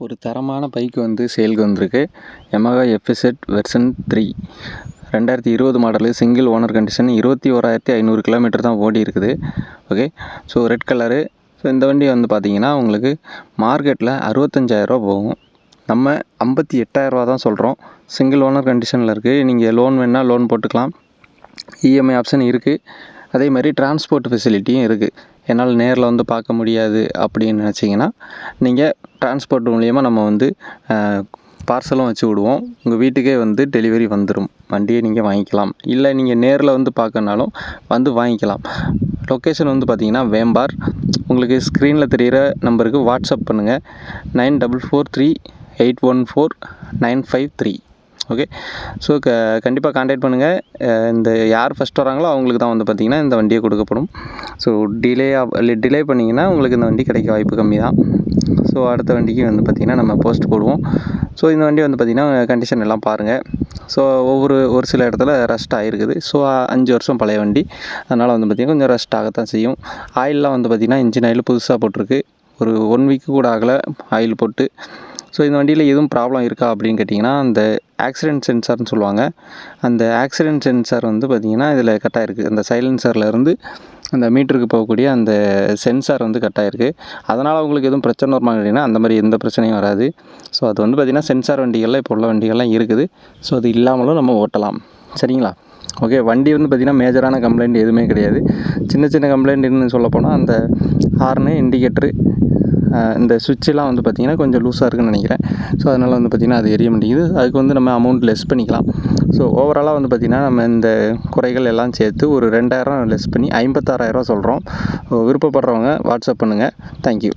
ஒரு தரமான பைக் வந்து சேலுக்கு வந்திருக்கு. Yamaha FZ version 3 2020 model, single owner condition, 21,500 kilometre தான் ஓடி இருக்குது. Okay, so red colour. So இந்த வண்டி வந்து பார்த்தீங்கன்னா உங்களுக்கு மார்க்கெட்டில் 65,000 போகும். நம்ம 58,000 தான் சொல்கிறோம். சிங்கிள் ஓனர் கண்டிஷனில் இருக்குது. நீங்கள் லோன் வேணால் லோன் போட்டுக்கலாம், இஎம்ஐ ஆப்ஷன் இருக்குது. அதே மாதிரி டிரான்ஸ்போர்ட் ஃபெசிலிட்டியும் இருக்குது. என்னால் நேரில் வந்து பார்க்க முடியாது அப்படின்னு நினச்சிங்கன்னா நீங்கள் டிரான்ஸ்போர்ட் மூலிமா நம்ம வந்து பார்சலும் வச்சு விடுவோம். உங்கள் வீட்டுக்கே வந்து டெலிவரி வந்துடும். வண்டியை நீங்கள் வாங்கிக்கலாம். இல்லை நீங்கள் நேரில் வந்து பார்க்கனாலும் வந்து வாங்கிக்கலாம். லொக்கேஷன் வந்து பார்த்திங்கன்னா வேம்பார். உங்களுக்கு ஸ்க்ரீனில் தெரிகிற நம்பருக்கு வாட்ஸ்அப் பண்ணுங்கள். 9443814953. ஓகே, ஸோ கண்டிப்பாக கான்டாக்ட் பண்ணுங்கள். இந்த யார் ஃபஸ்ட் வராங்களோ அவங்களுக்கு தான் வந்து பார்த்திங்கன்னா இந்த வண்டியை கொடுக்கப்படும். ஸோ டிலே பண்ணிங்கன்னா உங்களுக்கு இந்த வண்டி கிடைக்க வாய்ப்பு கம்மி தான். ஸோ அடுத்த வண்டிக்கு வந்து பார்த்திங்கன்னா நம்ம போஸ்ட் போடுவோம். ஸோ இந்த வண்டி வந்து பார்த்திங்கன்னா கண்டிஷன் எல்லாம் பாருங்கள். ஸோ ஒரு சில இடத்துல ரஸ்ட் ஆகிருக்குது. ஸோ 5 வருஷம் பழைய வண்டி, அதனால் வந்து பார்த்திங்கன்னா கொஞ்சம் ரஸ்ட் ஆகத்தான் செய்யும். ஆயிலெலாம் வந்து பார்த்திங்கன்னா இன்ஜின் ஆயில் புதுசாக போட்டிருக்கு. ஒரு 1 வீக்கு கூட ஆகலை ஆயில் போட்டு. ஸோ இந்த வண்டியில் எதுவும் ப்ராப்ளம் இருக்கா அப்படின்னு கேட்டிங்கன்னா, அந்த ஆக்சிடென்ட் சென்சார்னு சொல்லுவாங்க. அந்த ஆக்சிடென்ட் சென்சார் வந்து பார்த்திங்கன்னா இதில் கட் ஆகிருக்கு. அந்த சைலன்சர்லேருந்து அந்த மீட்டருக்கு போகக்கூடிய அந்த சென்சார் வந்து கட் ஆகிருக்கு. அதனால் உங்களுக்கு எதுவும் பிரச்சனை வருமா கேட்டிங்கன்னா அந்த மாதிரி எந்த பிரச்சனையும் வராது. ஸோ அது வந்து பார்த்திங்கன்னா சென்சார் வண்டிகளில் இப்போ உள்ள வண்டிகள்லாம் இருக்குது. ஸோ அது இல்லாமலும் நம்ம ஓட்டலாம். சரிங்களா? ஓகே, வண்டி வந்து பார்த்திங்கன்னா மேஜரான கம்ப்ளைண்ட் எதுவுமே கிடையாது. சின்ன சின்ன கம்ப்ளைண்ட்னு சொல்லப்போனால் அந்த ஹார்னு, இண்டிகேட்ரு, இந்த சுவிட்செலாம் வந்து பார்த்திங்கன்னா கொஞ்சம் லூஸாக இருக்குதுன்னு நினைக்கிறேன். ஸோ அதனால் வந்து பார்த்திங்கன்னா அது எரிய மாட்டேங்குது. அதுக்கு வந்து நம்ம அமௌண்ட் லெஸ் பண்ணிக்கலாம். ஸோ ஓவராலாக வந்து பார்த்திங்கன்னா நம்ம இந்த குறைகள் எல்லாம் சேர்த்து ஒரு 2,000 லெஸ் பண்ணி 56,000 சொல்கிறோம். விருப்பப்படுறவங்க வாட்ஸ்அப் பண்ணுங்கள். தேங்க்யூ.